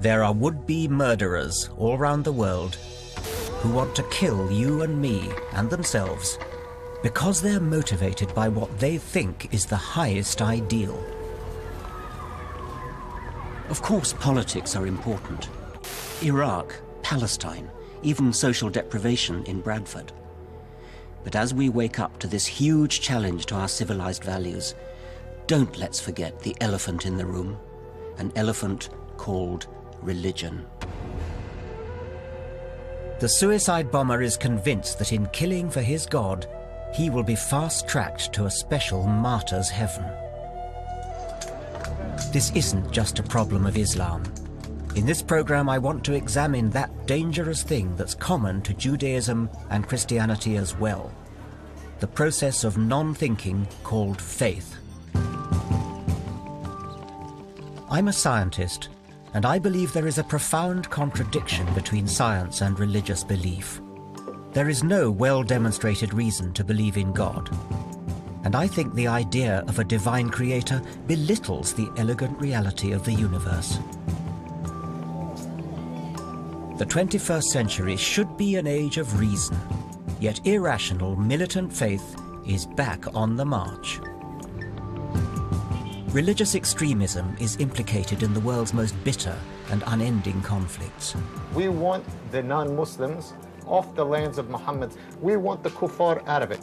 There are would-be murderers all around the world who want to kill you and me and themselves because they're motivated by what they think is the highest ideal. Of course, politics are important. Iraq, Palestine, even social deprivation in Bradford. But as we wake up to this huge challenge to our civilized values, don't let's forget the elephant in the room, an elephant called religion. The suicide bomber is convinced that in killing for his God, he will be fast-tracked to a special martyr's heaven. This isn't just a problem of Islam. In this program, I want to examine that dangerous thing that's common to Judaism and Christianity as well. The process of non-thinking called faith. I'm a scientist, and I believe there is a profound contradiction between science and religious belief. There is no well-demonstrated reason to believe in God. And I think the idea of a divine creator belittles the elegant reality of the universe. The 21st century should be an age of reason, yet irrational, militant faith is back on the march. Religious extremism is implicated in the world's most bitter and unending conflicts. We want the non-Muslims off the lands of Muhammad. We want the kuffar out of it.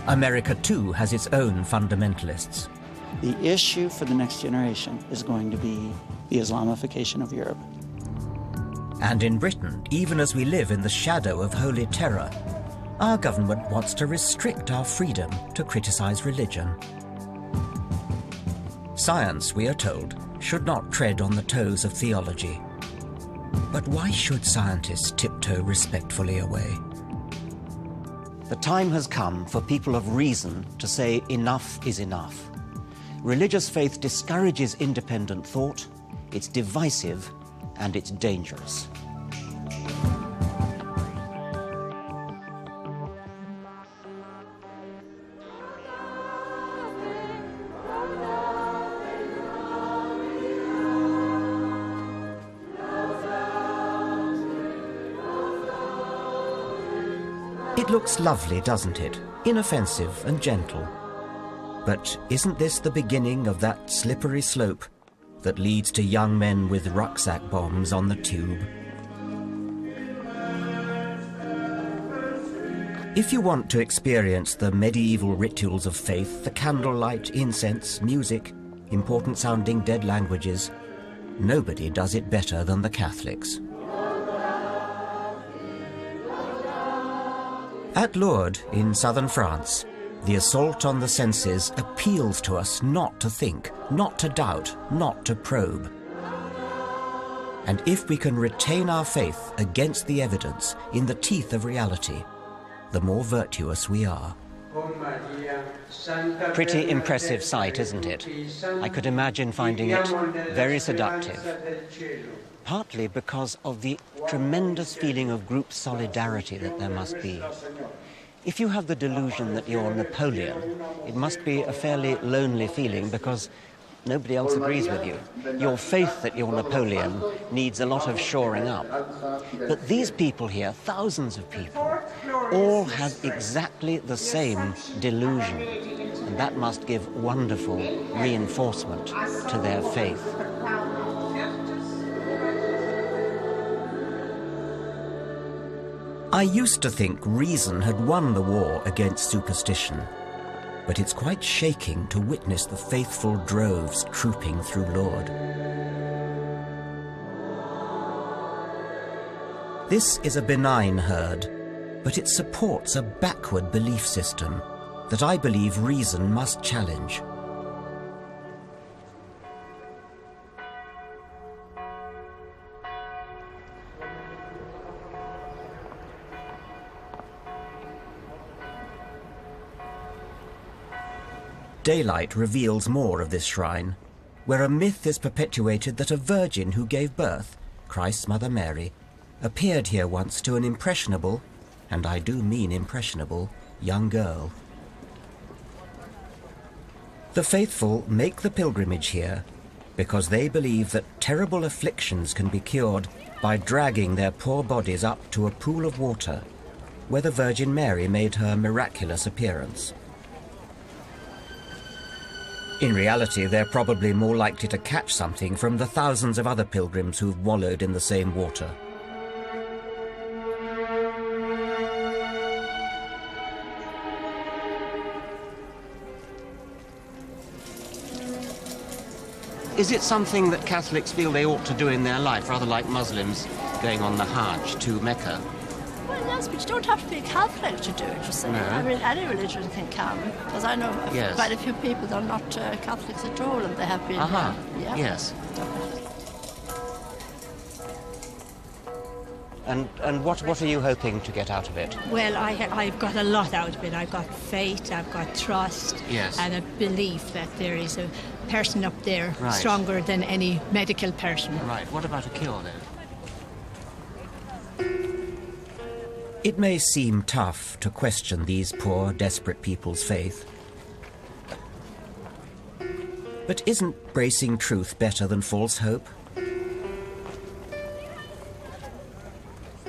America, too, has its own fundamentalists. The issue for the next generation is going to be the Islamification of Europe. And in Britain, even as we live in the shadow of holy terror, our government wants to restrict our freedom to criticize religion. Science, we are told, should not tread on the toes of theology. But why should scientists tiptoe respectfully away? The time has come for people of reason to say enough is enough. Religious faith discourages independent thought, it's divisive, and it's dangerous. It looks lovely, doesn't it? Inoffensive and gentle. But isn't this the beginning of that slippery slope that leads to young men with rucksack bombs on the tube? If you want to experience the medieval rituals of faith, the candlelight, incense, music, important-sounding dead languages, nobody does it better than the Catholics. At Lourdes, in southern France, the assault on the senses appeals to us not to think, not to doubt, not to probe. And if we can retain our faith against the evidence, in the teeth of reality, the more virtuous we are. Pretty impressive sight, isn't it? I could imagine finding it very seductive. Partly because of the tremendous feeling of group solidarity that there must be. If you have the delusion that you're Napoleon, it must be a fairly lonely feeling because nobody else agrees with you. Your faith that you're Napoleon needs a lot of shoring up. But these people here, thousands of people, all have exactly the same delusion. And that must give wonderful reinforcement to their faith. I used to think reason had won the war against superstition, but it's quite shaking to witness the faithful droves trooping through Lourdes. This is a benign herd, but it supports a backward belief system that I believe reason must challenge. Daylight reveals more of this shrine, where a myth is perpetuated that a virgin who gave birth, Christ's Mother Mary, appeared here once to an impressionable, and I do mean impressionable, young girl. The faithful make the pilgrimage here because they believe that terrible afflictions can be cured by dragging their poor bodies up to a pool of water where the Virgin Mary made her miraculous appearance. In reality, they're probably more likely to catch something from the thousands of other pilgrims who've wallowed in the same water. Is it something that Catholics feel they ought to do in their life, rather like Muslims going on the Hajj to Mecca? Well, yes, but you don't have to be a Catholic to do it, you see. No. I mean, any religion can come, because I know Yes. quite a few people that are not Catholics at all, and they have been... Aha, yeah. yes. And what are you hoping to get out of it? Well, I've got a lot out of it. I've got faith, I've got trust, Yes. and a belief that there is a person up there Right. stronger than any medical person. Right, what about a cure then? It may seem tough to question these poor, desperate people's faith. But isn't bracing truth better than false hope?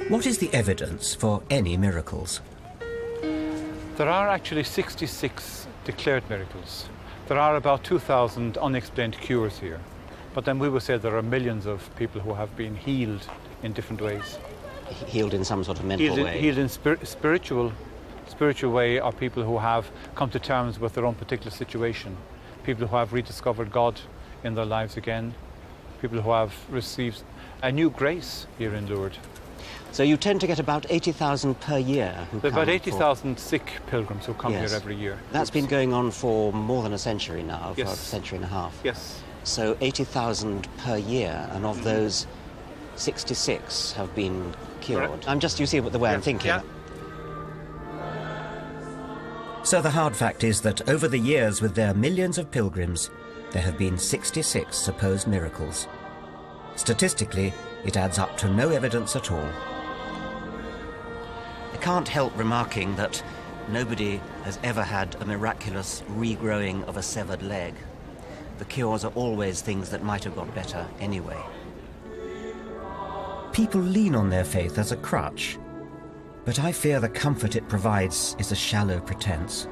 What is the evidence for any miracles? There are actually 66 declared miracles. There are about 2,000 unexplained cures here. But then we would say there are millions of people who have been healed in different ways. Healed in some sort of mental way? Healed in spiritual way, or people who have come to terms with their own particular situation. People who have rediscovered God in their lives again. People who have received a new grace here in Lourdes. So you tend to get about 80,000 per year who There are come about 80,000 sick pilgrims who come Yes. here every year. That's been going on for more than a century now, for Yes. a century and a half. Yes. So 80,000 per year, and of those, 66 have been cured. Correct. I'm just, you see the way I'm thinking. Yeah. So the hard fact is that over the years, with their millions of pilgrims, there have been 66 supposed miracles. Statistically, it adds up to no evidence at all. I can't help remarking that nobody has ever had a miraculous regrowing of a severed leg. The cures are always things that might have got better anyway. People lean on their faith as a crutch, but I fear the comfort it provides is a shallow pretense.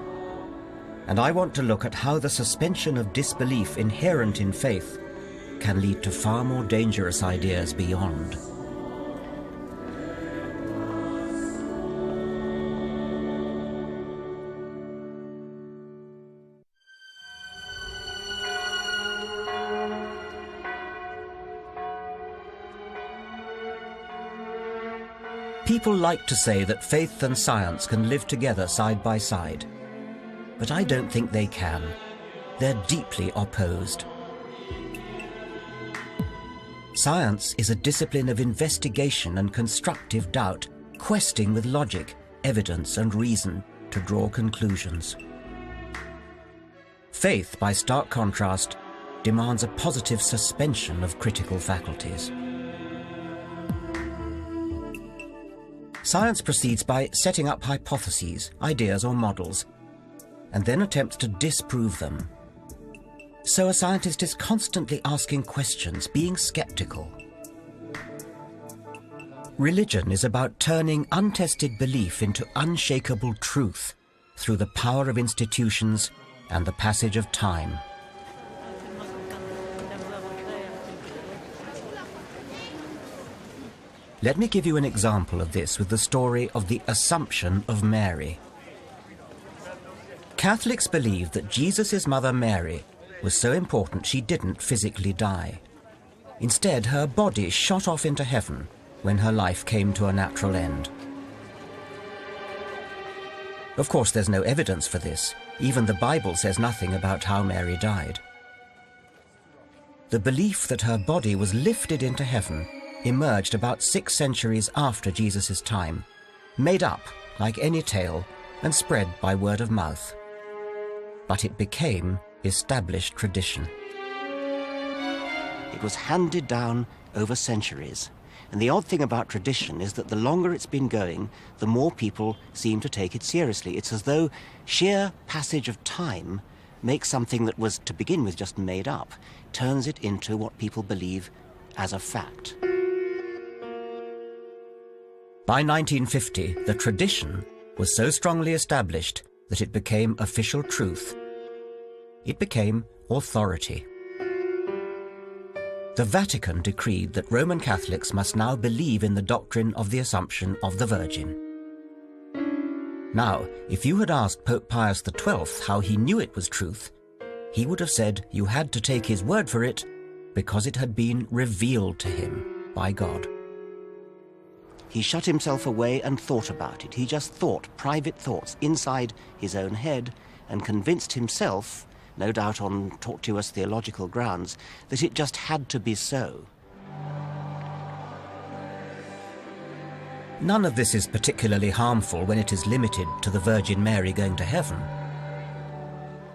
And I want to look at how the suspension of disbelief inherent in faith can lead to far more dangerous ideas beyond. People like to say that faith and science can live together side by side. But I don't think they can. They're deeply opposed. Science is a discipline of investigation and constructive doubt, questing with logic, evidence and reason to draw conclusions. Faith, by stark contrast, demands a positive suspension of critical faculties. Science proceeds by setting up hypotheses, ideas or models, and then attempts to disprove them. So a scientist is constantly asking questions, being skeptical. Religion is about turning untested belief into unshakable truth through the power of institutions and the passage of time. Let me give you an example of this with the story of the Assumption of Mary. Catholics believe that Jesus' mother Mary was so important she didn't physically die. Instead, her body shot off into heaven when her life came to a natural end. Of course, there's no evidence for this. Even the Bible says nothing about how Mary died. The belief that her body was lifted into heaven emerged about 6 centuries after Jesus' time, made up like any tale and spread by word of mouth. But it became established tradition. It was handed down over centuries. And the odd thing about tradition is that the longer it's been going, the more people seem to take it seriously. It's as though sheer passage of time makes something that was, to begin with, just made up, turns it into what people believe as a fact. By 1950, the tradition was so strongly established that it became official truth. It became authority. The Vatican decreed that Roman Catholics must now believe in the doctrine of the Assumption of the Virgin. Now, if you had asked Pope Pius XII how he knew it was truth, he would have said you had to take his word for it because it had been revealed to him by God. He shut himself away and thought about it. He just thought private thoughts inside his own head and convinced himself, no doubt on tortuous theological grounds, that it just had to be so. None of this is particularly harmful when it is limited to the Virgin Mary going to heaven.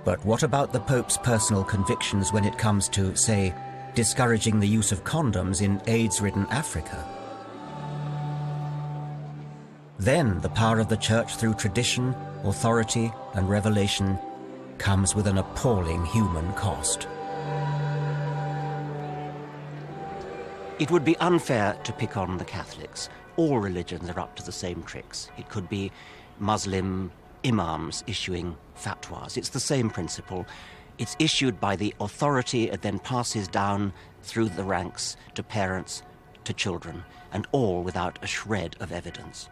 But what about the Pope's personal convictions when it comes to, say, discouraging the use of condoms in AIDS-ridden Africa? Then the power of the Church through tradition, authority, and revelation comes with an appalling human cost. It would be unfair to pick on the Catholics. All religions are up to the same tricks. It could be Muslim imams issuing fatwas. It's the same principle. It's issued by the authority, it then passes down through the ranks to parents, to children, and all without a shred of evidence.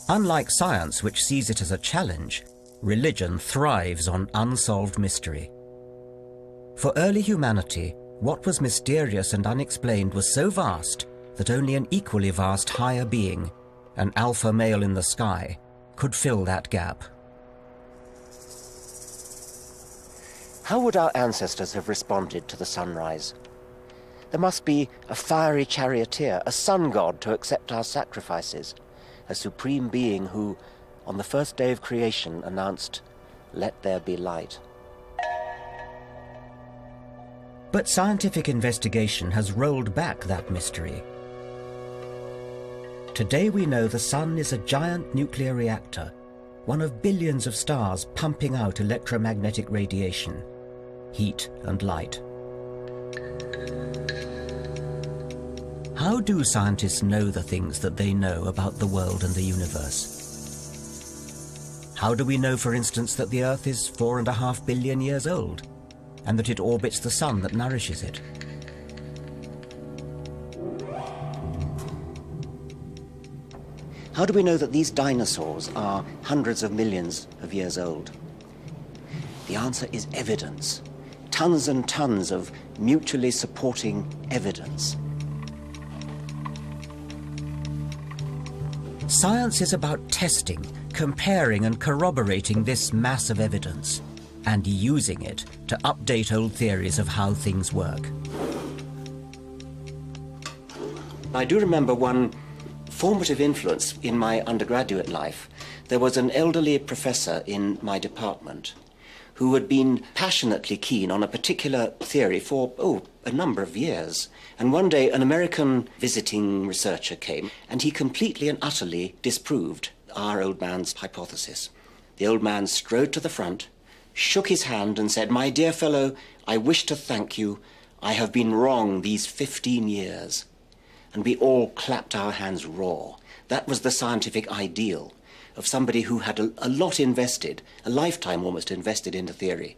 Unlike science, which sees it as a challenge, religion thrives on unsolved mystery. For early humanity, what was mysterious and unexplained was so vast that only an equally vast higher being, an alpha male in the sky, could fill that gap. How would our ancestors have responded to the sunrise? There must be a fiery charioteer, a sun god to accept our sacrifices, a supreme being who, on the first day of creation, announced, "Let there be light." But scientific investigation has rolled back that mystery. Today we know the sun is a giant nuclear reactor, one of billions of stars pumping out electromagnetic radiation, heat and light. How do scientists know the things that they know about the world and the universe? How do we know, for instance, that the Earth is 4.5 billion years old, and that it orbits the sun that nourishes it? How do we know that these dinosaurs are hundreds of millions of years old? The answer is evidence. Tons and tons of mutually supporting evidence. Science is about testing, comparing and corroborating this mass of evidence, and using it to update old theories of how things work. I do remember one formative influence in my undergraduate life. There was an elderly professor in my department who had been passionately keen on a particular theory for, a number of years. And one day an American visiting researcher came and he completely and utterly disproved our old man's hypothesis. The old man strode to the front, shook his hand and said, "My dear fellow, I wish to thank you. I have been wrong these 15 years. And we all clapped our hands raw. That was the scientific ideal of somebody who had a lot invested, a lifetime almost invested into theory.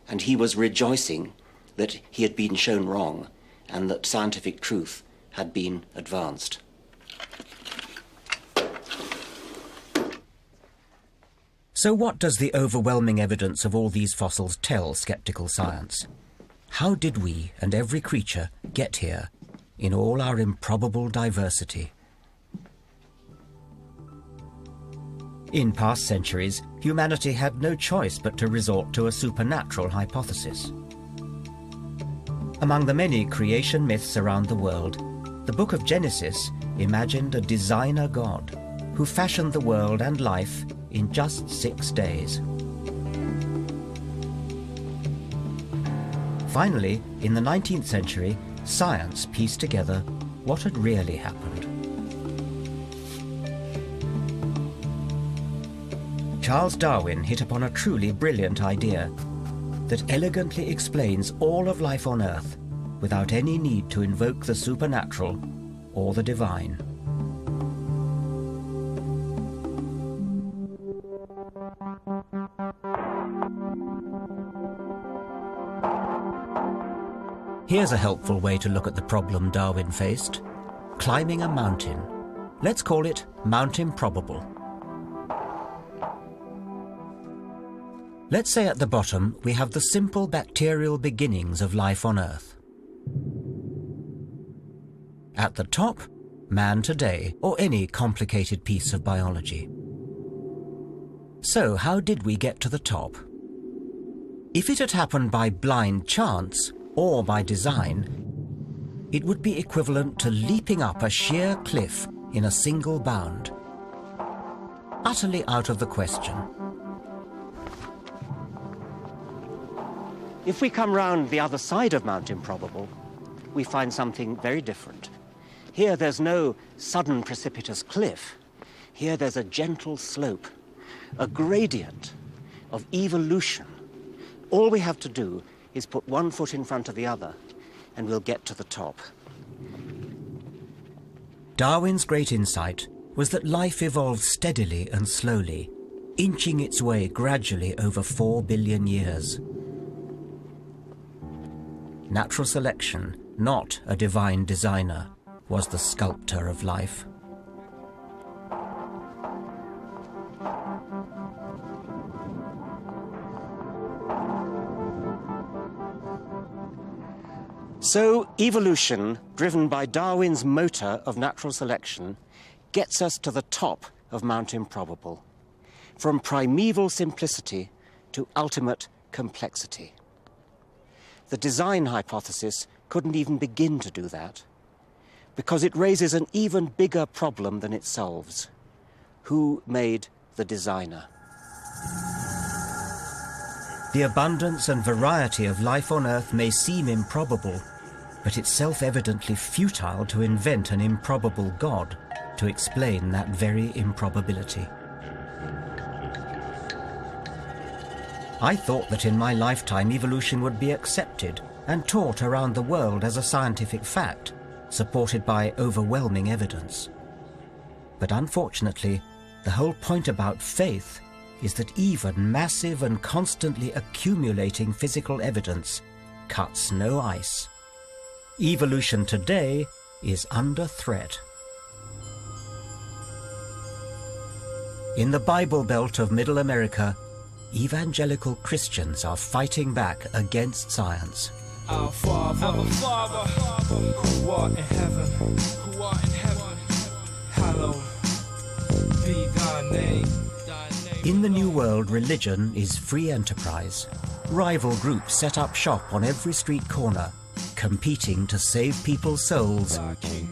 And he was rejoicing that he had been shown wrong and that scientific truth had been advanced. So what does the overwhelming evidence of all these fossils tell skeptical science? How did we and every creature get here in all our improbable diversity? In past centuries, humanity had no choice but to resort to a supernatural hypothesis. Among the many creation myths around the world, the Book of Genesis imagined a designer God who fashioned the world and life in just 6 days. Finally, in the 19th century, science pieced together what had really happened. Charles Darwin hit upon a truly brilliant idea that elegantly explains all of life on Earth without any need to invoke the supernatural or the divine. Here's a helpful way to look at the problem Darwin faced. Climbing a mountain. Let's call it Mount Improbable. Let's say at the bottom we have the simple bacterial beginnings of life on Earth. At the top, man today, or any complicated piece of biology. So how did we get to the top? If it had happened by blind chance, or by design, it would be equivalent to leaping up a sheer cliff in a single bound. Utterly out of the question. If we come round the other side of Mount Improbable, we find something very different. Here there's no sudden precipitous cliff. Here there's a gentle slope, a gradient of evolution. All we have to do is put one foot in front of the other, and we'll get to the top. Darwin's great insight was that life evolved steadily and slowly, inching its way gradually over 4 billion years. Natural selection, not a divine designer, was the sculptor of life. So, evolution, driven by Darwin's motor of natural selection, gets us to the top of Mount Improbable, from primeval simplicity to ultimate complexity. The design hypothesis couldn't even begin to do that, because it raises an even bigger problem than it solves. Who made the designer? The abundance and variety of life on Earth may seem improbable, but it's self-evidently futile to invent an improbable God to explain that very improbability. I thought that in my lifetime evolution would be accepted and taught around the world as a scientific fact, supported by overwhelming evidence. But unfortunately, the whole point about faith is that even massive and constantly accumulating physical evidence cuts no ice. Evolution today is under threat. In the Bible Belt of Middle America, evangelical Christians are fighting back against science. Our Father, who art in heaven, hallowed be thy name. In the New World, religion is free enterprise. Rival groups set up shop on every street corner, competing to save people's souls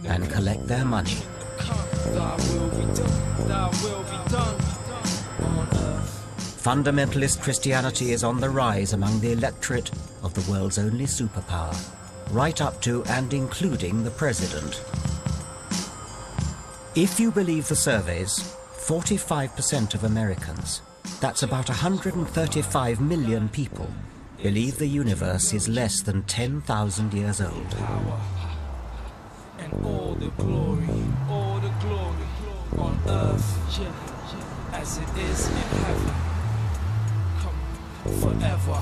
and collect their money. Thy will be done, thy will be done on earth. Fundamentalist Christianity is on the rise among the electorate of the world's only superpower, right up to and including the president. If you believe the surveys, 45% of Americans, that's about 135 million people, believe the universe is less than 10,000 years old. Power and all the glory on earth, as it is in heaven. Forever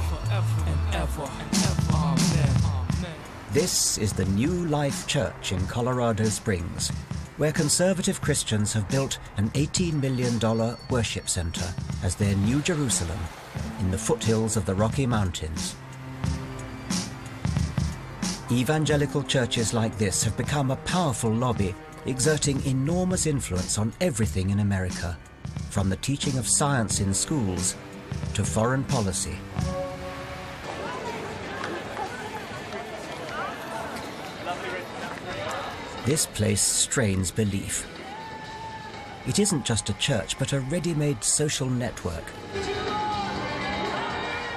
and ever. Amen. This is the New Life Church in Colorado Springs, where conservative Christians have built an $18 million worship center as their New Jerusalem in the foothills of the Rocky Mountains. Evangelical churches like this have become a powerful lobby, exerting enormous influence on everything in America, from the teaching of science in schools to foreign policy. This place strains belief. It isn't just a church, but a ready-made social network.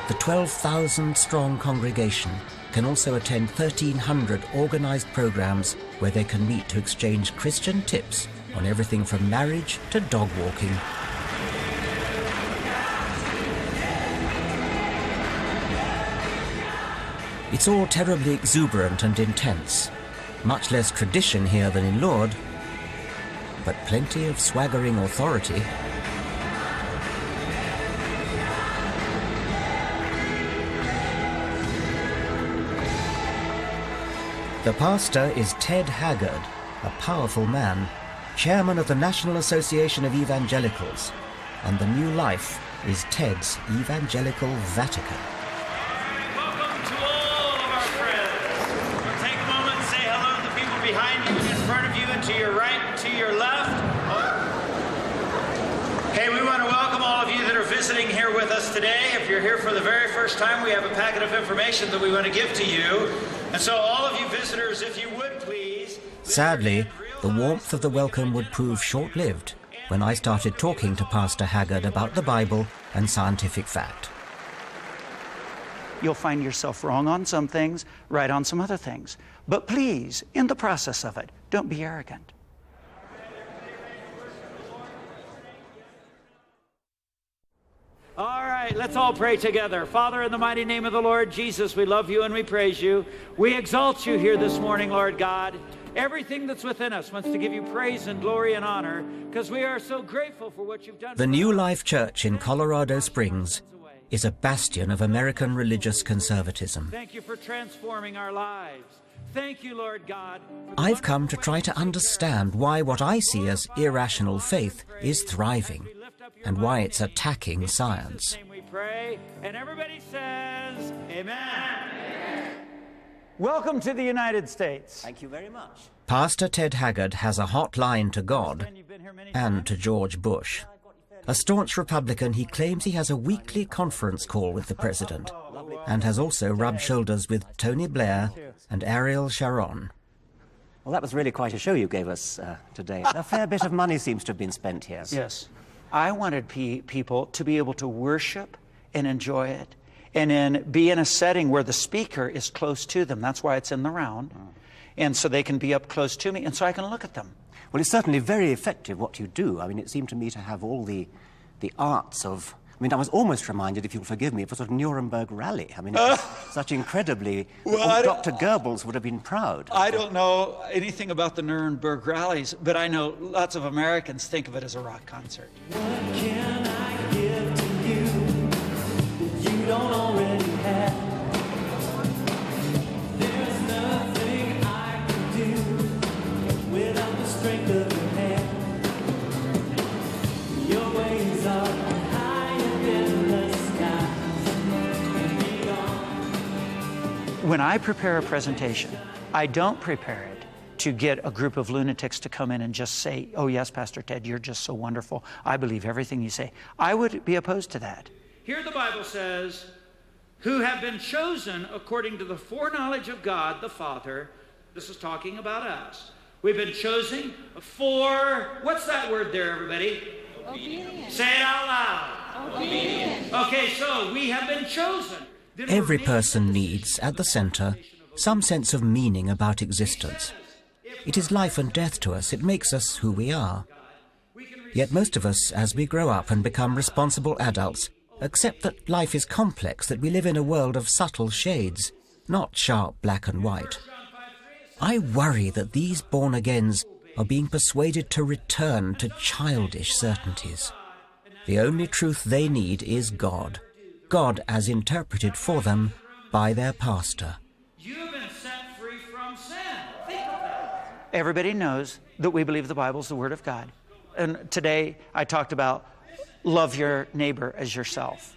The 12,000-strong congregation can also attend 1,300 organized programs where they can meet to exchange Christian tips on everything from marriage to dog walking. It's all terribly exuberant and intense. Much less tradition here than in Lourdes, but plenty of swaggering authority. The pastor is Ted Haggard, a powerful man, chairman of the National Association of Evangelicals, and the new life is Ted's Evangelical Vatican. Welcome to all of our friends. We'll take a moment and say hello to the people behind you, in front of you, and to your right, and to your left. Hey, we want to welcome all of you that are visiting here with us today. If you're here for the very first time, we have a packet of information that we want to give to you. And so all of you visitors, if you would please... Sadly, the warmth of the welcome would prove short-lived when I started talking to Pastor Haggard about the Bible and scientific fact. You'll find yourself wrong on some things, right on some other things. But please, in the process of it, don't be arrogant. All right, let's all pray together. Father, in the mighty name of the Lord Jesus, we love you and we praise you. We exalt you here this morning, Lord God. Everything that's within us wants to give you praise and glory and honor because we are so grateful for what you've done. The New Life Church in Colorado Springs is a bastion of American religious conservatism. Thank you for transforming our lives. Thank you, Lord God. I've come to try to understand why what I see as irrational faith is thriving and why it's attacking science. We pray, and everybody says, Amen. Welcome to the United States. Thank you very much. Pastor Ted Haggard has a hotline to God and to George Bush. A staunch Republican, he claims he has a weekly conference call with the president and has also rubbed shoulders with Tony Blair and Ariel Sharon. Well, that was really quite a show you gave us today. A fair bit of money seems to have been spent here. Yes. I wanted people to be able to worship and enjoy it and be in a setting where the speaker is close to them. That's why it's in the round. And so they can be up close to me and so I can look at them. Well, it's certainly very effective what you do. I mean, it seemed to me to have all the arts of... I mean, I was almost reminded, if you'll forgive me, of a sort of Nuremberg rally. I mean, it was such incredibly... Well, Dr. Goebbels would have been proud. I don't know anything about the Nuremberg rallies, but I know lots of Americans think of it as a rock concert. What can I give to you that you don't already have? There's nothing I can do without the strength of your hand. Your ways are higher than the skies and beyond. When I prepare a presentation, I don't prepare it to get a group of lunatics to come in and just say, oh yes, Pastor Ted, you're just so wonderful. I believe everything you say. I would be opposed to that. Here the Bible says, who have been chosen according to the foreknowledge of God the Father. This is talking about us. We've been chosen for, what's that word there, everybody? Obedience. Say it out loud. Obedience. Okay, so we have been chosen. Every person needs, at the center, some sense of meaning about existence. It is life and death to us. It makes us who we are. Yet most of us, as we grow up and become responsible adults, accept that life is complex, that we live in a world of subtle shades, not sharp black and white. I worry that these born-agains are being persuaded to return to childish certainties. The only truth they need is God. God as interpreted for them by their pastor. You've been set free from sin. Think of that. Everybody knows that we believe the Bible is the Word of God. And today I talked about love your neighbor as yourself.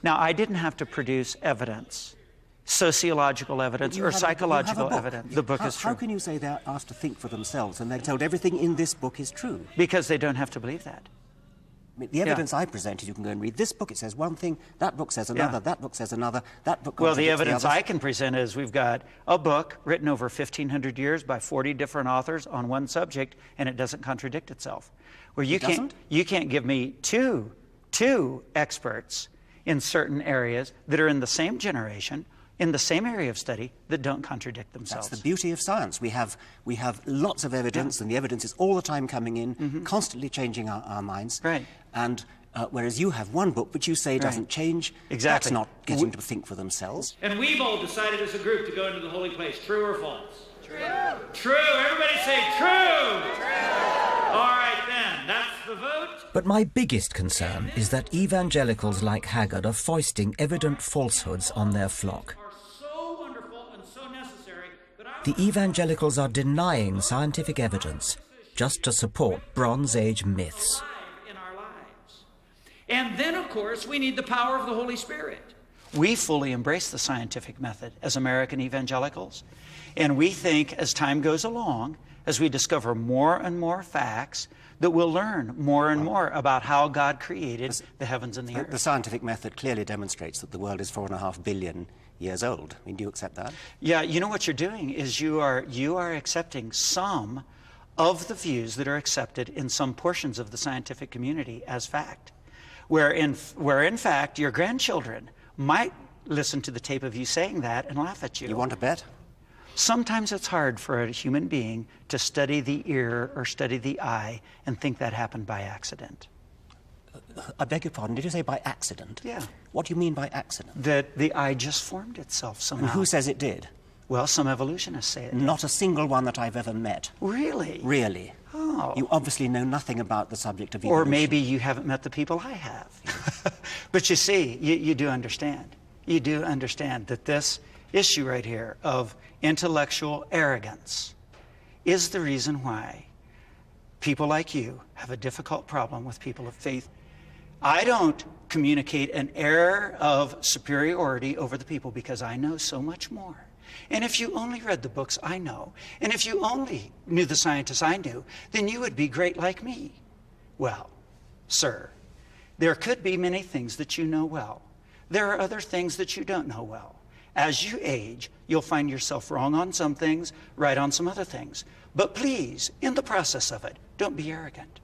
Now, I didn't have to produce evidence, sociological evidence or psychological evidence. The book is true. How can you say they're asked to think for themselves and they're told everything in this book is true? Because they don't have to believe that. I mean, the evidence I presented, you can go and read. This book, it says one thing, that book says another, that book says another, that book... Well, the evidence I can present is we've got a book written over 1,500 years by 40 different authors on one subject, and it doesn't contradict itself. Where you can't give me two experts in certain areas that are in the same generation, in the same area of study, that don't contradict themselves. That's the beauty of science. We have lots of evidence, and the evidence is all the time coming in, constantly changing our minds. Right. And whereas you have one book which you say doesn't change. Exactly. That's not getting to think for themselves. And we've all decided as a group to go into the holy place. True or false? True. True. Everybody say true. True. All right, then. That's the vote. But my biggest concern is that evangelicals like Haggard are foisting evident falsehoods on their flock. The evangelicals are denying scientific evidence just to support Bronze Age myths. And then, of course, we need the power of the Holy Spirit. We fully embrace the scientific method as American evangelicals. And we think as time goes along, as we discover more and more facts, that we'll learn more and more about how God created the heavens and the earth. The scientific method clearly demonstrates that the world is 4.5 billion years old. I mean, do you accept that? Yeah, you know what you're doing is you are accepting some of the views that are accepted in some portions of the scientific community as fact. Where in fact your grandchildren might listen to the tape of you saying that and laugh at you. You want to bet? Sometimes it's hard for a human being to study the ear or study the eye and think that happened by accident. I beg your pardon, did you say by accident? Yeah. What do you mean by accident? That the eye just formed itself somehow. And who says it did? Well, some evolutionists say it did. Not a single one that I've ever met. Really? Really. Oh. You obviously know nothing about the subject of evolution. Or maybe you haven't met the people I have. But you see, you do understand. You do understand that this issue right here of intellectual arrogance is the reason why people like you have a difficult problem with people of faith. I don't communicate an air of superiority over the people because I know so much more. And if you only read the books I know, and if you only knew the scientists I knew, then you would be great like me. Well, sir, there could be many things that you know well. There are other things that you don't know well. As you age, you'll find yourself wrong on some things, right on some other things. But please, in the process of it, don't be arrogant.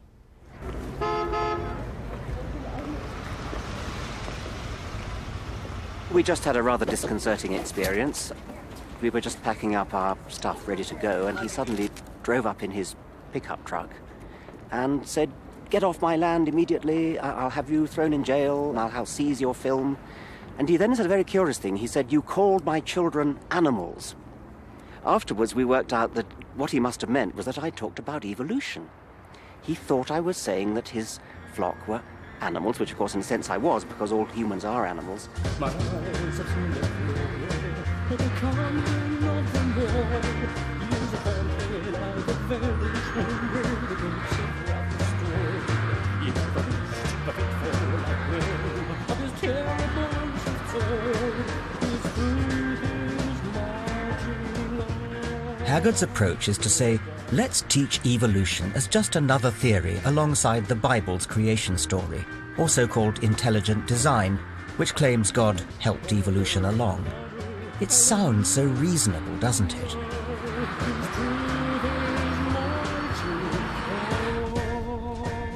We just had a rather disconcerting experience. We were just packing up our stuff ready to go, and he suddenly drove up in his pickup truck and said, "Get off my land immediately, I'll have you thrown in jail, I'll seize your film." And he then said a very curious thing. He said, "You called my children animals." Afterwards, we worked out that what he must have meant was that I talked about evolution. He thought I was saying that his flock were animals, which of course in a sense I was, because all humans are animals. Haggard's approach is to say, let's teach evolution as just another theory alongside the Bible's creation story, also called intelligent design, which claims God helped evolution along. It sounds so reasonable, doesn't it?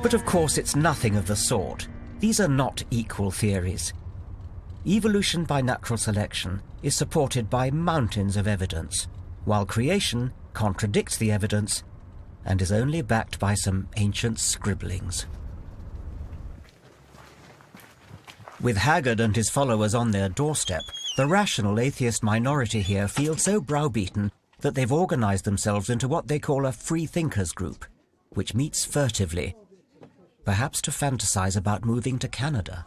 But of course it's nothing of the sort. These are not equal theories. Evolution by natural selection is supported by mountains of evidence, while creation contradicts the evidence and is only backed by some ancient scribblings. With Haggard and his followers on their doorstep, the rational atheist minority here feel so browbeaten that they've organized themselves into what they call a free thinkers group, which meets furtively, perhaps to fantasize about moving to Canada.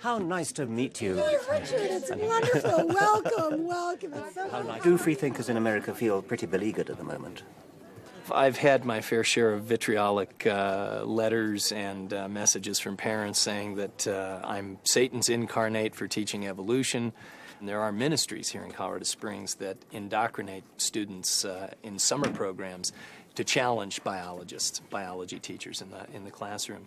How nice to meet you. Hey, Richard, it's wonderful. Welcome, welcome. It's so nice. Do free thinkers in America feel pretty beleaguered at the moment? I've had my fair share of vitriolic letters and messages from parents saying that I'm Satan's incarnate for teaching evolution. And there are ministries here in Colorado Springs that indoctrinate students in summer programs to challenge biology teachers in the classroom.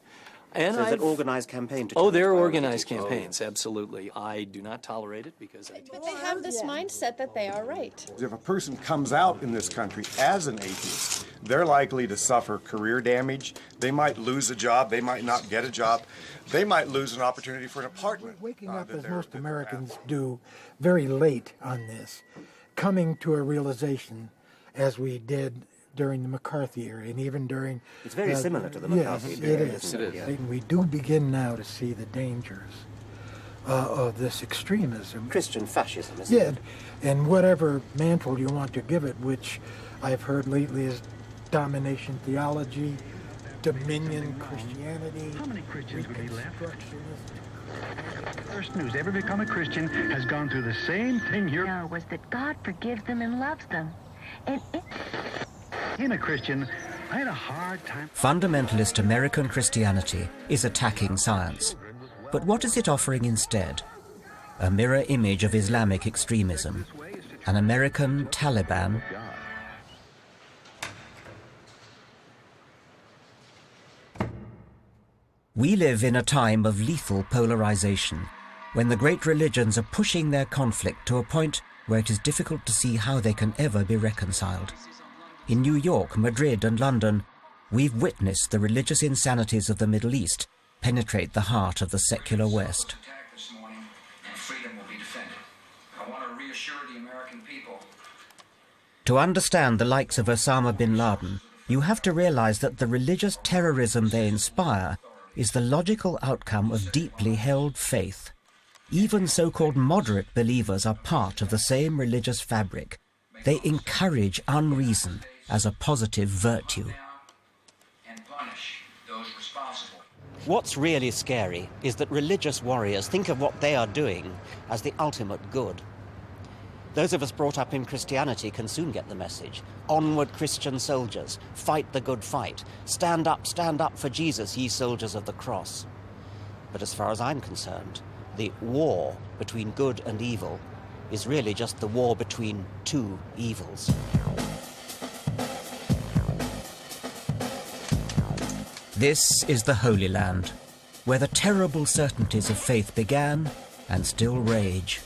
And so is it an organized campaign to Oh, they're organized campaigns, absolutely. I do not tolerate it because I teach. But they have this mindset that they are right. If a person comes out in this country as an atheist, they're likely to suffer career damage. They might lose a job. They might not get a job. They might lose an opportunity for an apartment. Waking up, as most Americans do, very late on this, coming to a realization, as we did during the McCarthy era, and even during... It's very similar to the McCarthy era. Yes, it is. And we do begin now to see the dangers of this extremism. Christian fascism, isn't it? Yeah, and whatever mantle you want to give it, which I've heard lately is domination theology, dominion Christianity. How many Christians would be left? The person who's ever become a Christian has gone through the same thing here. No, was that God forgives them and loves them. And in a Christian, I had a hard time. Fundamentalist American Christianity is attacking science. But what is it offering instead? A mirror image of Islamic extremism. An American Taliban. We live in a time of lethal polarization, when the great religions are pushing their conflict to a point where it is difficult to see how they can ever be reconciled. In New York, Madrid and London, we've witnessed the religious insanities of the Middle East penetrate the heart of the secular West. To understand the likes of Osama bin Laden, you have to realize that the religious terrorism they inspire is the logical outcome of deeply held faith. Even so-called moderate believers are part of the same religious fabric. They encourage unreason as a positive virtue. What's really scary is that religious warriors think of what they are doing as the ultimate good. Those of us brought up in Christianity can soon get the message. Onward, Christian soldiers, fight the good fight. Stand up for Jesus, ye soldiers of the cross. But as far as I'm concerned, the war between good and evil is really just the war between two evils. This is the Holy Land, where the terrible certainties of faith began and still rage.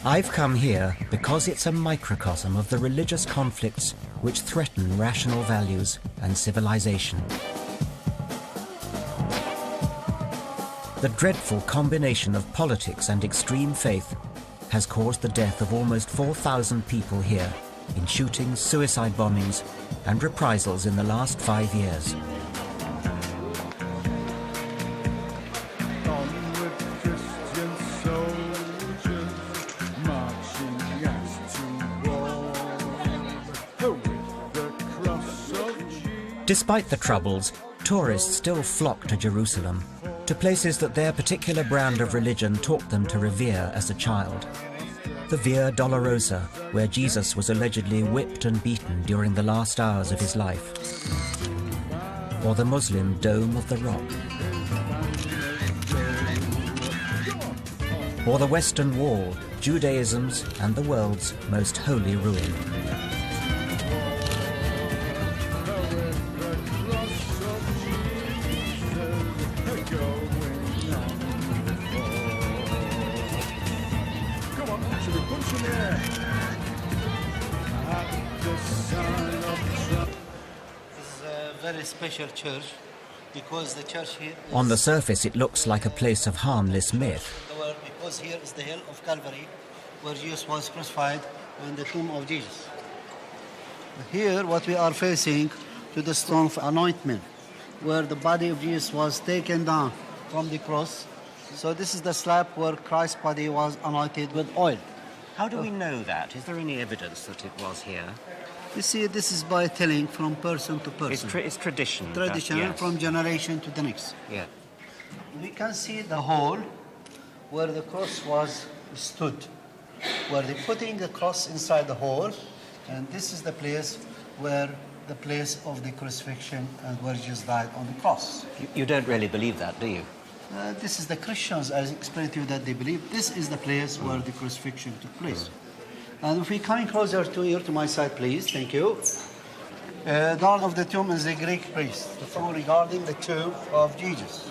I've come here because it's a microcosm of the religious conflicts which threaten rational values and civilization. The dreadful combination of politics and extreme faith has caused the death of almost 4,000 people here in shootings, suicide bombings, and reprisals in the last 5 years. Despite the troubles, tourists still flock to Jerusalem, to places that their particular brand of religion taught them to revere as a child. The Via Dolorosa, where Jesus was allegedly whipped and beaten during the last hours of his life. Or the Muslim Dome of the Rock. Or the Western Wall, Judaism's and the world's most holy ruin. Special church because the church here is on the surface it looks like a place of harmless myth. Because here is the hill of Calvary where Jesus was crucified and the tomb of Jesus. Here what we are facing to the stone of anointment where the body of Jesus was taken down from the cross. So this is the slab where Christ's body was anointed with oil. How do we know that? Is there any evidence that it was here? You see, this is by telling from person to person. It's tradition. Tradition yes. from generation to the next. Yeah. We can see the hole where the cross was stood, where they're putting the cross inside the hole, and this is the place where the place of the crucifixion and where Jesus died on the cross. You don't really believe that, do you? This is the Christians, I explained to you that they believe this is the place where the crucifixion took place. And if we come closer to here, to my side, please. Thank you. Guard of the tomb is the Greek priest. The tomb regarding the tomb of Jesus.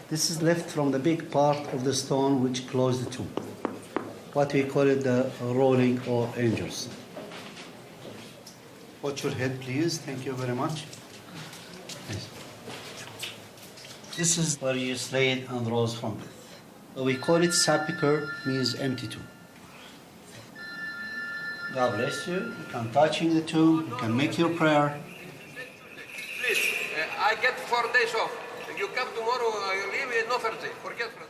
This is left from the big part of the stone which closed the tomb. What we call it the rolling or angels. Watch your head, please. Thank you very much. Yes. This is where you laid and rose from death. We call it sepulchre, means empty tomb. God bless you. You can touching the tomb. You can make your prayer. Please, I get 4 days off. You come tomorrow, you leave, no Thursday. Forget it.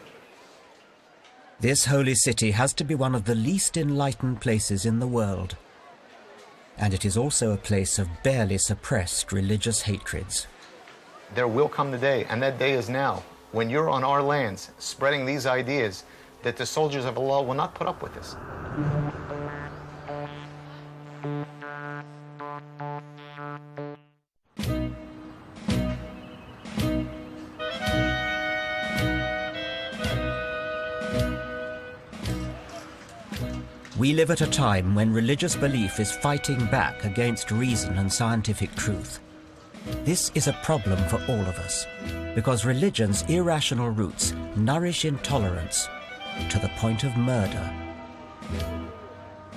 This holy city has to be one of the least enlightened places in the world. And it is also a place of barely suppressed religious hatreds. There will come the day, and that day is now, when you're on our lands spreading these ideas that the soldiers of Allah will not put up with this. We live at a time when religious belief is fighting back against reason and scientific truth. This is a problem for all of us, because religion's irrational roots nourish intolerance to the point of murder.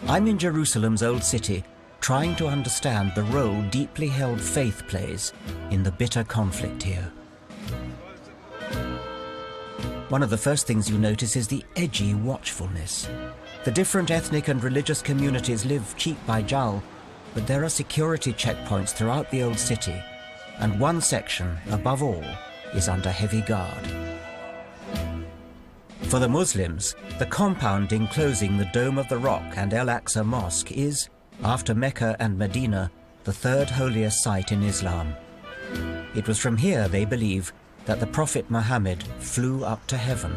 I'm in Jerusalem's old city, trying to understand the role deeply held faith plays in the bitter conflict here. One of the first things you notice is the edgy watchfulness. The different ethnic and religious communities live cheek by jowl, but there are security checkpoints throughout the old city, and one section, above all, is under heavy guard. For the Muslims, the compound enclosing the Dome of the Rock and Al-Aqsa Mosque is, after Mecca and Medina, the third holiest site in Islam. It was from here, they believe, that the Prophet Muhammad flew up to heaven.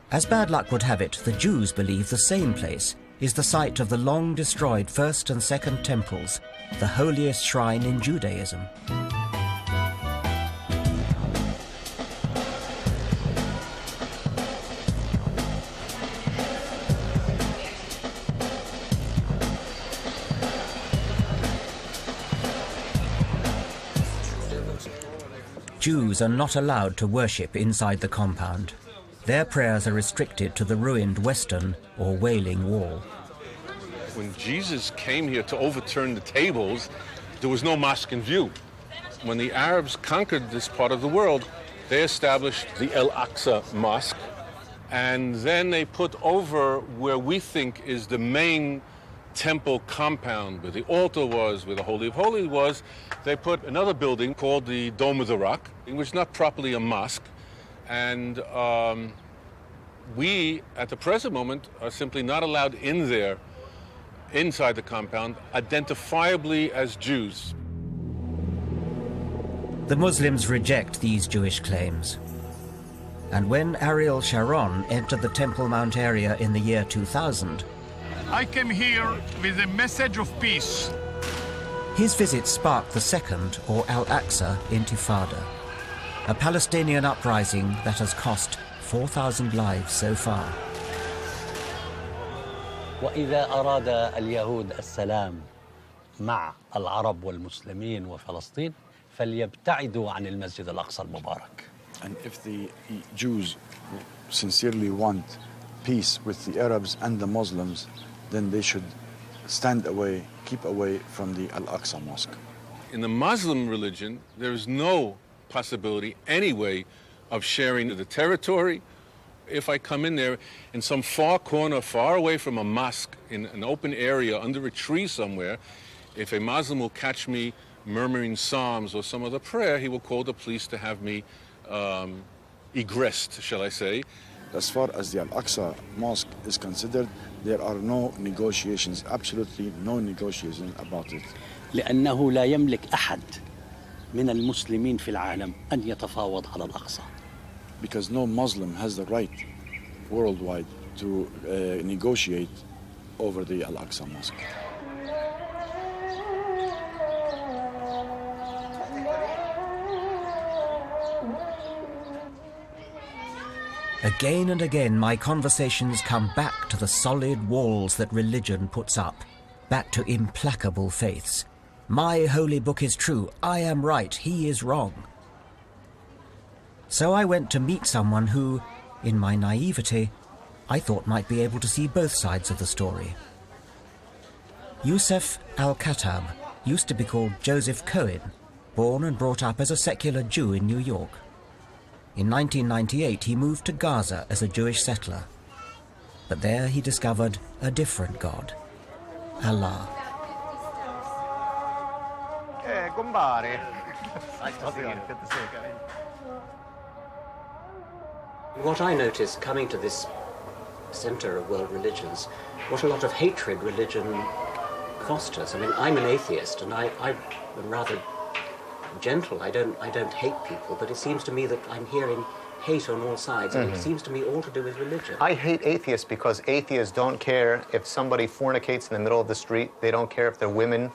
As bad luck would have it, the Jews believe the same place is the site of the long-destroyed First and Second Temples, the holiest shrine in Judaism. Jews are not allowed to worship inside the compound. Their prayers are restricted to the ruined Western or Wailing Wall. When Jesus came here to overturn the tables, there was no mosque in view. When the Arabs conquered this part of the world, they established the Al-Aqsa Mosque, and then they put over where we think is the main temple compound, where the altar was, where the Holy of Holies was, they put another building called the Dome of the Rock, which is not properly a mosque. And we, at the present moment, are simply not allowed in there, inside the compound, identifiably as Jews. The Muslims reject these Jewish claims. And when Ariel Sharon entered the Temple Mount area in the year 2000, I came here with a message of peace. His visit sparked the second, or Al-Aqsa, Intifada, a Palestinian uprising that has cost 4,000 lives so far. وإذا أراد اليهود السلام مع العرب والمسلمين وفلسطين فليبتعدوا عن المسجد الأقصى المبارك. And if the Jews sincerely want peace with the Arabs and the Muslims, then they should stand away, keep away from the Al-Aqsa Mosque. In the Muslim religion, there is no possibility anyway of sharing the territory. If I come in there in some far corner, far away from a mosque, in an open area under a tree somewhere, if a Muslim will catch me murmuring psalms or some other prayer, he will call the police to have me egressed, shall I say. As far as the Al-Aqsa Mosque is considered, there are no negotiations, absolutely no negotiation about it. لأنه لا يملك أحد من المسلمين في العالم أن يتفاوض على الأقصى. Because no Muslim has the right worldwide to negotiate over the Al-Aqsa Mosque. Again and again, my conversations come back to the solid walls that religion puts up, back to implacable faiths. My holy book is true, I am right, he is wrong. So I went to meet someone who, in my naivety, I thought might be able to see both sides of the story. Yusuf al-Khattab used to be called Joseph Cohen, born and brought up as a secular Jew in New York. In 1998, he moved to Gaza as a Jewish settler. But there he discovered a different God, Allah. What I noticed coming to this center of world religions, what a lot of hatred religion fosters. I mean, I'm an atheist, and I'm rather gentle. I don't hate people, but it seems to me that I'm hearing hate on all sides, and it seems to me all to do with religion. I hate atheists because atheists don't care if somebody fornicates in the middle of the street. They don't care if their women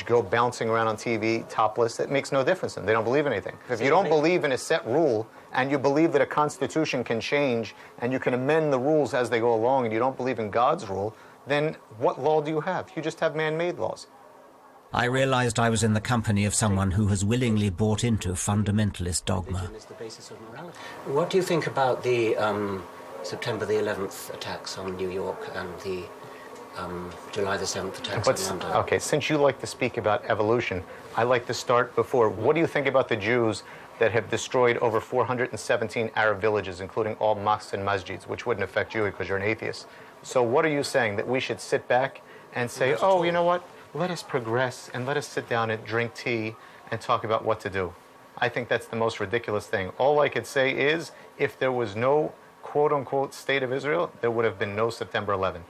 go bouncing around on TV topless. It makes no difference to them. They don't believe in anything. If you don't believe in a set rule, and you believe that a constitution can change, and you can amend the rules as they go along, and you don't believe in God's rule, then what law do you have? You just have man-made laws. I realized I was in the company of someone who has willingly bought into fundamentalist dogma. What do you think about the September the 11th attacks on New York and the July the 7th attacks on London? Okay, since you like to speak about evolution, I like to start before. What do you think about the Jews that have destroyed over 417 Arab villages, including all mosques and masjids, which wouldn't affect you because you're an atheist? So what are you saying, that we should sit back and say, oh, you know what, let us progress and let us sit down and drink tea and talk about what to do? I think that's the most ridiculous thing. All I could say is, if there was no quote-unquote state of Israel, there would have been no September 11.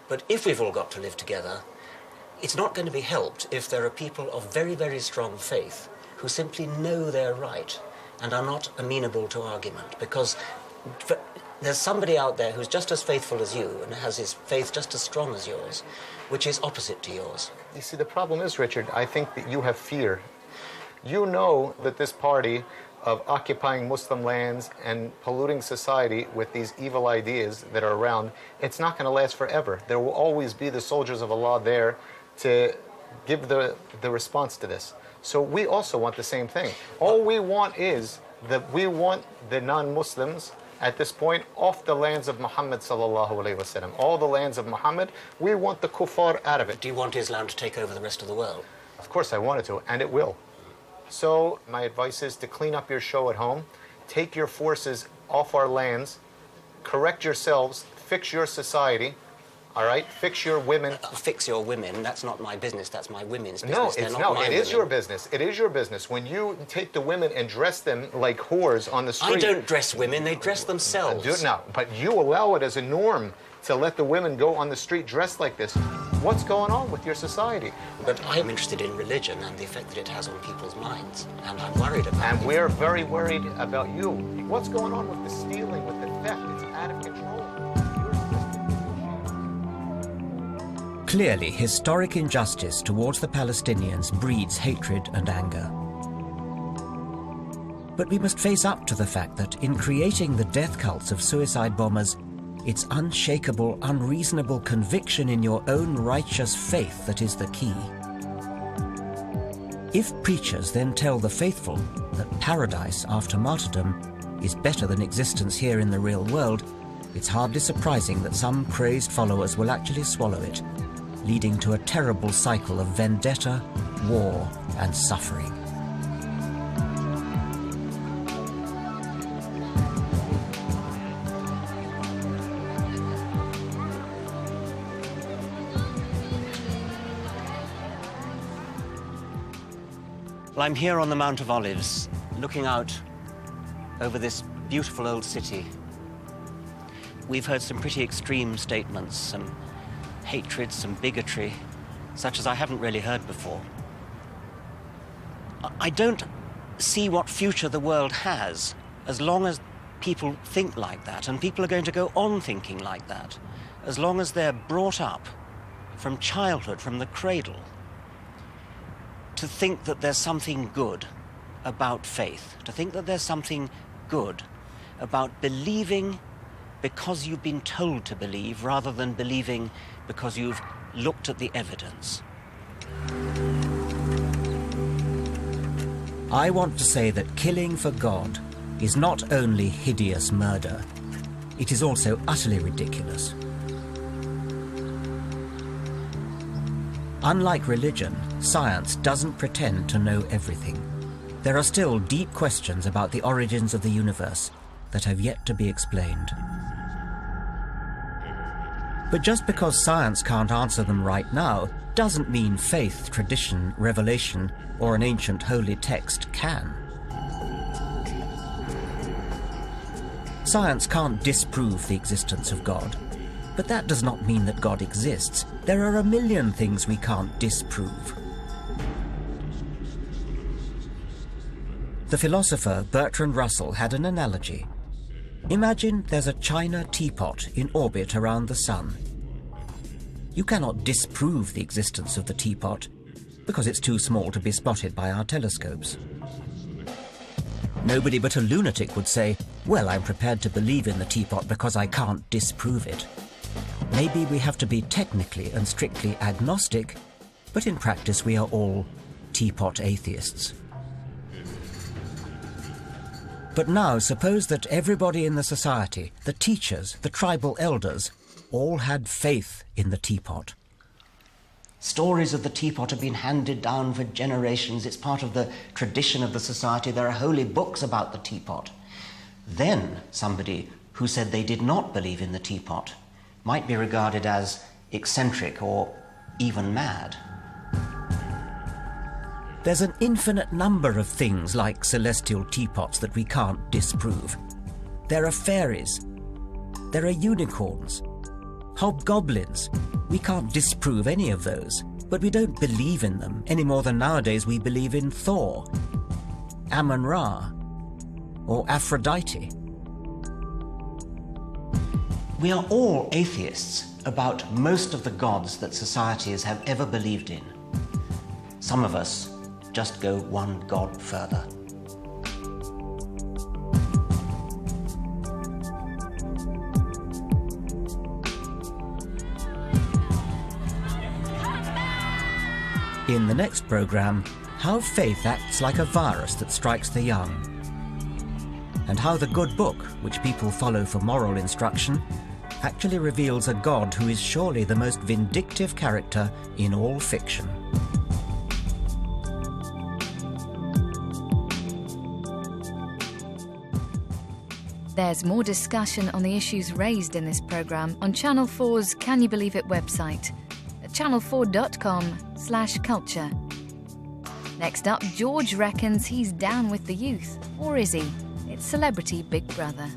But if we've all got to live together, it's not going to be helped if there are people of very, very strong faith who simply know they're right and are not amenable to argument, because there's somebody out there who's just as faithful as you and has his faith just as strong as yours, which is opposite to yours. You see, the problem is, Richard, I think that you have fear. You know that this party of occupying Muslim lands and polluting society with these evil ideas that are around, it's not going to last forever. There will always be the soldiers of Allah there to give the response to this. So we also want the same thing. All we want is that we want the non-Muslims at this point off the lands of Muhammad sallallahu alaihi wasallam. All the lands of Muhammad, we want the kuffar out of it. Do you want Islam to take over the rest of the world? Of course I want it to, and it will. So my advice is to clean up your show at home, take your forces off our lands, correct yourselves, fix your society, all right? Fix your women. Fix your women, that's not my business, that's my women's business. It is your business. It is your business. When you take the women and dress them like whores on the street. I don't dress women, they dress themselves. No, but you allow it as a norm to let the women go on the street dressed like this. What's going on with your society? But I'm interested in religion and the effect that it has on people's minds, and I'm worried about it. And we're very worried about you. What's going on with the stealing, with the theft? It's out of control. Clearly, historic injustice towards the Palestinians breeds hatred and anger. But we must face up to the fact that in creating the death cults of suicide bombers, it's unshakable, unreasonable conviction in your own righteous faith that is the key. If preachers then tell the faithful that paradise after martyrdom is better than existence here in the real world, it's hardly surprising that some crazed followers will actually swallow it, leading to a terrible cycle of vendetta, war, and suffering. Well, I'm here on the Mount of Olives, looking out over this beautiful old city. We've heard some pretty extreme statements, some hatred, some bigotry, such as I haven't really heard before. I don't see what future the world has as long as people think like that, and people are going to go on thinking like that, as long as they're brought up from childhood, from the cradle, to think that there's something good about faith, to think that there's something good about believing because you've been told to believe rather than believing because you've looked at the evidence. I want to say that killing for God is not only hideous murder, it is also utterly ridiculous. Unlike religion, science doesn't pretend to know everything. There are still deep questions about the origins of the universe that have yet to be explained. But just because science can't answer them right now doesn't mean faith, tradition, revelation, or an ancient holy text can. Science can't disprove the existence of God, but that does not mean that God exists. There are a million things we can't disprove. The philosopher Bertrand Russell had an analogy. Imagine there's a china teapot in orbit around the sun. You cannot disprove the existence of the teapot because it's too small to be spotted by our telescopes. Nobody but a lunatic would say, well, I'm prepared to believe in the teapot because I can't disprove it. Maybe we have to be technically and strictly agnostic, but in practice we are all teapot atheists. But now suppose that everybody in the society, the teachers, the tribal elders, all had faith in the teapot. Stories of the teapot have been handed down for generations. It's part of the tradition of the society. There are holy books about the teapot. Then somebody who said they did not believe in the teapot might be regarded as eccentric or even mad. There's an infinite number of things like celestial teapots that we can't disprove. There are fairies. There are unicorns. Hobgoblins. We can't disprove any of those, but we don't believe in them any more than nowadays we believe in Thor, Amun-Ra, or Aphrodite. We are all atheists about most of the gods that societies have ever believed in. Some of us just go one god further. In the next programme, how faith acts like a virus that strikes the young, and how the good book, which people follow for moral instruction, actually reveals a God who is surely the most vindictive character in all fiction. There's more discussion on the issues raised in this programme on Channel 4's Can You Believe It website at channel4.com/culture. Next up, George reckons he's down with the youth. Or is he? It's Celebrity Big Brother.